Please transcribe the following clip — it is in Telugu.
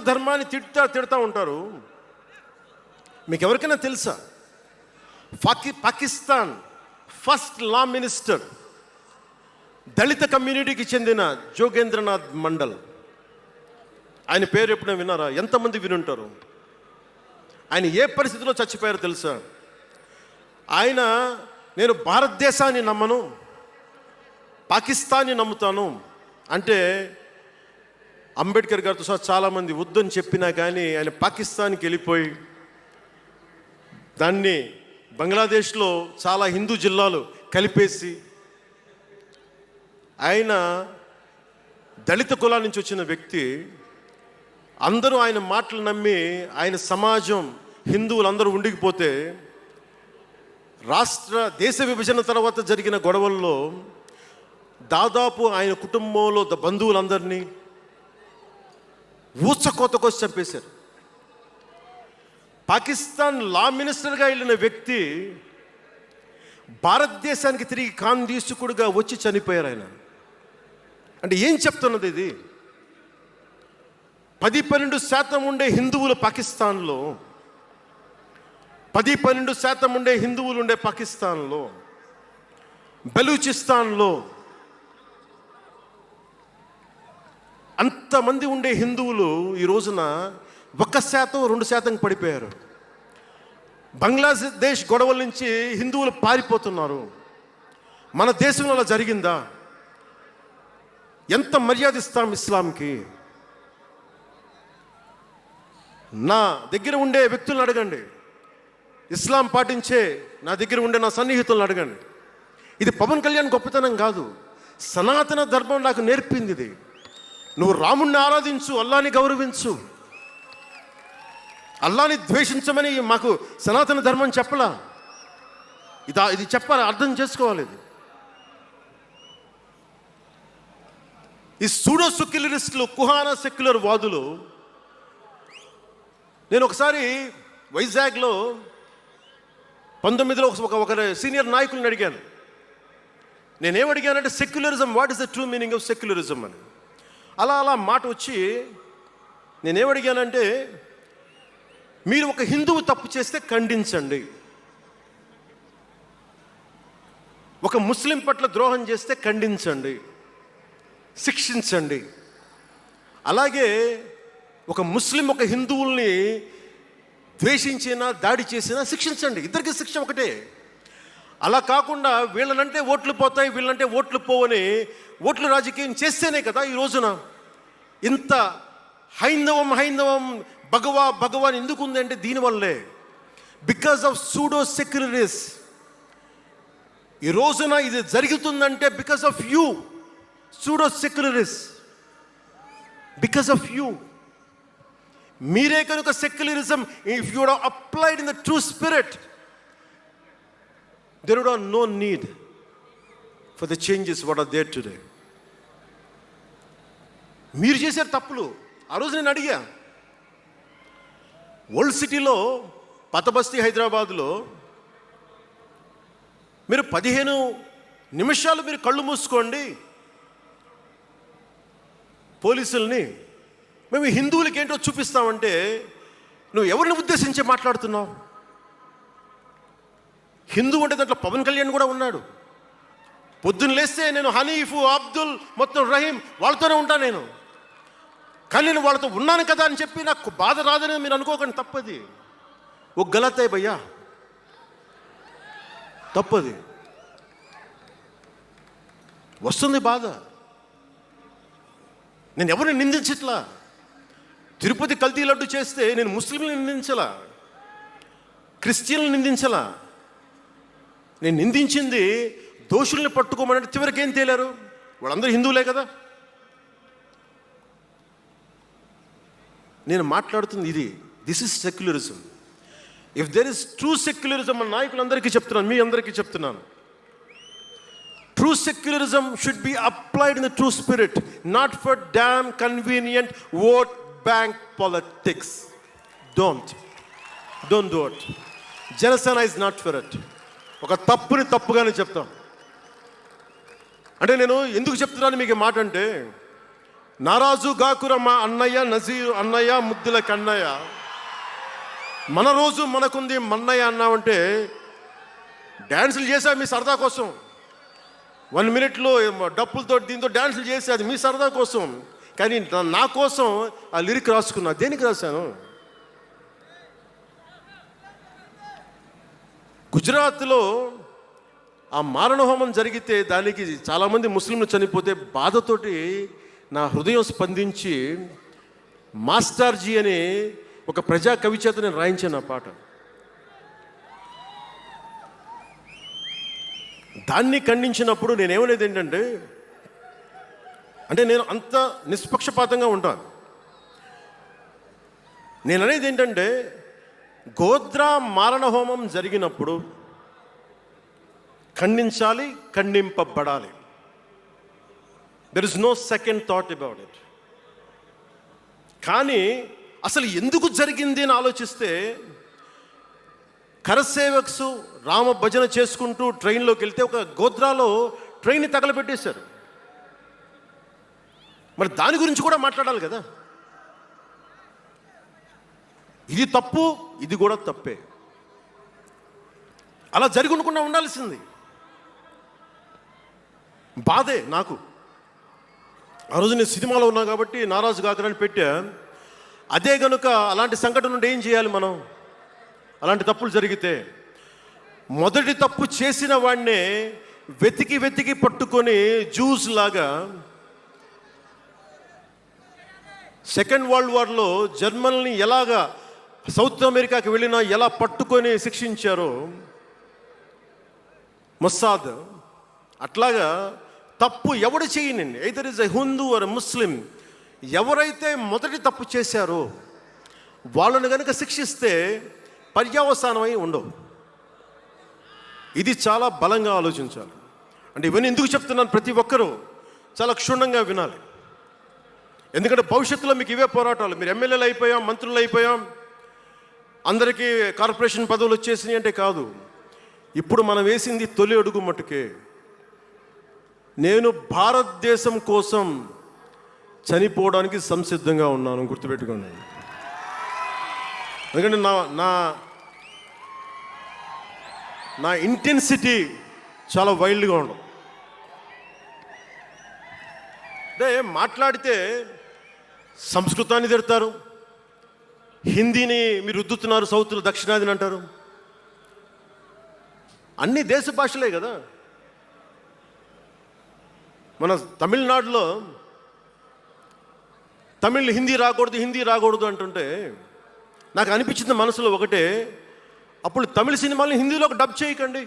ధర్మాన్ని తిడతా ఉంటారు. మీకు ఎవరికైనా తెలుసా, పాకిస్తాన్ ఫస్ట్ లా మినిస్టర్ దళిత కమ్యూనిటీకి చెందిన జోగేంద్రనాథ్ మండల్. ఆయన పేరు ఎప్పుడైనా విన్నారా? ఎంతమంది వినుంటారు? ఆయన ఏ పరిస్థితిలో చచ్చిపోయారో తెలుసా? ఆయన, నేను భారతదేశాన్ని నమ్మను, పాకిస్తాన్ని నమ్ముతాను అంటే, అంబేద్కర్ గారితో సహా చాలామంది వద్దని చెప్పినా కానీ ఆయన పాకిస్తాన్కి వెళ్ళిపోయి దాన్ని బంగ్లాదేశ్లో చాలా హిందూ జిల్లాలు కలిపేసి, ఆయన దళిత కులా నుంచి వచ్చిన వ్యక్తి, అందరూ ఆయన మాటలు నమ్మి ఆయన సమాజం హిందువులందరూ ఉండిపోతే, దేశ విభజన తర్వాత జరిగిన గొడవల్లో దాదాపు ఆయన కుటుంబంలో బంధువులందరినీ ఊచకోతకోసి చంపేశారు. పాకిస్తాన్ లా మినిస్టర్గా వెళ్ళిన వ్యక్తి భారతదేశానికి తిరిగి కాందీసుకుడుగా వచ్చి చనిపోయారు ఆయన. అంటే ఏం చెప్తున్నది ఇది? 10-12% ఉండే హిందువులు పాకిస్తాన్లో, 10-12% ఉండే హిందువులు ఉండే పాకిస్తాన్లో, బలూచిస్తాన్లో అంతమంది ఉండే హిందువులు ఈ రోజున 1%-2% పడిపోయారు. బంగ్లాదేశ్ గొడవల నుంచి హిందువులు పారిపోతున్నారు. మన దేశంలో అలా జరిగిందా? ఎంత మర్యాద ఇస్తాం ఇస్లాంకి? నా దగ్గర ఉండే వ్యక్తులను అడగండి, ఇస్లాం పాటించే నా దగ్గర ఉండే నా సన్నిహితులను అడగండి. ఇది పవన్ కళ్యాణ్ గొప్పతనం కాదు, సనాతన ధర్మం నాకు నేర్పింది ఇది. నువ్వు రాముణ్ణి ఆరాధించు, అల్లాని గౌరవించు, అల్లాని ద్వేషించమని మాకు సనాతన ధర్మం చెప్పలా. ఇది చెప్పాలి, అర్థం చేసుకోవాలి. ఈ సూడో సెక్యులరిస్టులు, కుహానా సెక్యులర్ వాదులు, నేను ఒకసారి వైజాగ్లో 19లో ఒక సీనియర్ నాయకులను అడిగాను. నేనేమడిగానంటే, secularism, what is the true meaning of secularism అని. అలా మాట వచ్చి నేనేమడిగానంటే, మీరు ఒక హిందువు తప్పు చేస్తే ఖండించండి, ఒక ముస్లిం పట్ల ద్రోహం చేస్తే ఖండించండి, శిక్షించండి. అలాగే ఒక ముస్లిం ఒక హిందువుల్ని ద్వేషించినా దాడి చేసినా శిక్షించండి. ఇద్దరికి శిక్ష ఒకటే. అలా కాకుండా వీళ్ళనంటే ఓట్లు పోతాయి, వీళ్ళంటే ఓట్లు పోవని ఓట్లు రాజకీయం చేస్తేనే కదా ఈ రోజున ఇంత హైందవం భగవాన్ ఎందుకు ఉంది అంటే దీనివల్లే. Because of pseudo secularists. ఈ రోజున ఇది జరుగుతుందంటే because of you pseudo secularists, because of you. మీరే కనుక secularism, if you would applied in the true spirit, there would have no need for the changes what are there today. మీరు చేశారు తప్పులు. ఆ రోజు నేను అడిగా, ఓల్డ్ సిటీలో, పాత బస్తీ హైదరాబాద్లో మీరు 15 నిమిషాలు మీరు కళ్ళు మూసుకోండి, పోలీసుల్ని మేము హిందువులకి ఏంటో చూపిస్తామంటే, నువ్వు ఎవరిని ఉద్దేశించి మాట్లాడుతున్నావు? హిందూ అంటే దాంట్లో పవన్ కళ్యాణ్ కూడా ఉన్నాడు. పొద్దున్న లేస్తే నేను హనీఫ్, అబ్దుల్, మొత్తం రహీం వాళ్ళతోనే ఉంటాను నేను. కానీ నేను వాళ్ళతో ఉన్నాను కదా అని చెప్పి నాకు బాధ రాదని మీరు అనుకోకండి, తప్పది. ఓ గలత్ హై భయ్యా, తప్పది. వస్తుంది బాధ. నేను ఎవరిని నిందించట్లా. తిరుపతి కల్తీ లడ్డు చేస్తే నేను ముస్లింలను నిందించలా, క్రిస్టియన్లను నిందించలా. నేను నిందించింది దోషుల్ని పట్టుకోమని. చివరికి ఏం తేలారు? వాళ్ళందరూ హిందువులే కదా. నేను మాట్లాడుతుంది ఇది. This is secularism. If there is true secularism, మన నాయకులందరికీ చెప్తున్నాను, మీ అందరికీ చెప్తున్నాను, true secularism should be applied in the true spirit, not for damn convenient vote bank politics. Don't do it. Janasena is not for it. ఒక తప్పుని తప్పుగానే చెప్తాం. అంటే నేను ఎందుకు చెప్తున్నాను మీకు మాట అంటే, నారాజు గాకురమ్మ అన్నయ్య నజీరు అన్నయ్య ముద్దుల కన్నయ్య, మన రోజు మనకుంది మన్నయ్య అన్నామంటే డ్యాన్సులు చేశా మీ సరదా కోసం. 1 minute డప్పులతో దీంతో డ్యాన్సులు చేసి అది మీ సరదా కోసం. కానీ నా కోసం ఆ లిరిక్ రాసుకున్నా. దేనికి రాశాను? గుజరాత్లో ఆ మారణహోమం జరిగితే దానికి చాలామంది ముస్లింలు చనిపోతే బాధతోటి నా హృదయం స్పందించి మాస్టర్జీ అనే ఒక ప్రజా కవి చేత నేను రాయించాను ఆ పాట. దాన్ని ఖండించినప్పుడు నేనేమనేది ఏంటంటే, నేను అంత నిష్పక్షపాతంగా ఉంటాను. నేను అనేది ఏంటంటే, గోద్రా మారణహోమం జరిగినప్పుడు ఖండించాలి, ఖండింపబడాలి. There is no second thought about it. కానీ అసలు ఎందుకు జరిగింది అని ఆలోచిస్తే, కరసేవక్స్ రామ భజన చేసుకుంటూ ట్రైన్లోకి వెళ్తే ఒక గోద్రాలో ట్రైన్ని తగలబెట్టేశారు. మరి దాని గురించి కూడా మాట్లాడాలి కదా. ఇది తప్పు, ఇది కూడా తప్పే. అలా జరిగి ఉండకుండా ఉండాల్సింది. బాధే నాకు. ఆ రోజు నేను సినిమాలో ఉన్నా కాబట్టి నారాజు గాకరని పెట్టా. అదే గనుక అలాంటి సంఘటన నుండి ఏం చేయాలి మనం? అలాంటి తప్పులు జరిగితే మొదటి తప్పు చేసిన వాడినే వెతికి వెతికి పట్టుకొని జ్యూస్ లాగా సెకండ్ వరల్డ్ వార్లో జర్మనీని ఎలాగా సౌత్ అమెరికాకి వెళ్ళినా ఎలా పట్టుకొని శిక్షించారో మొస్సాద్, అట్లాగా తప్పు ఎవడు చేయనండి, either is a Hindu or Muslim, ఎవరైతే మొదటి తప్పు చేశారో వాళ్ళని కనుక శిక్షిస్తే పర్యవసానమై ఉండవు. ఇది చాలా బలంగా ఆలోచించాలి. ఇవన్నీ ఎందుకు చెప్తున్నాను? ప్రతి ఒక్కరూ చాలా క్షుణ్ణంగా వినాలి. ఎందుకంటే భవిష్యత్తులో మీకు ఇవే పోరాటాలు. మీరు ఎమ్మెల్యేలు అయిపోయాం, మంత్రులు అయిపోయాం, అందరికీ కార్పొరేషన్ పదవులు వచ్చేసినాయి అంటే కాదు. ఇప్పుడు మనం వేసింది తొలి అడుగు మట్టుకే. నేను భారతదేశం కోసం చనిపోవడానికి సంసిద్ధంగా ఉన్నాను, గుర్తుపెట్టుకోండి. ఎందుకంటే నా ఇంటెన్సిటీ చాలా వైల్డ్గా ఉండదు. మాట్లాడితే సంస్కృతాన్ని తిడతారు, హిందీని మీరు రుద్దుతున్నారు, సౌత్లో దక్షిణాదిని అంటారు. అన్ని దేశ భాషలే కదా. మన తమిళనాడులో తమిళ్ హిందీ రాకూడదు అంటుంటే నాకు అనిపించింది మనసులో ఒకటే, అప్పుడు తమిళ సినిమాలను హిందీలోకి డబ్ చేయకండి.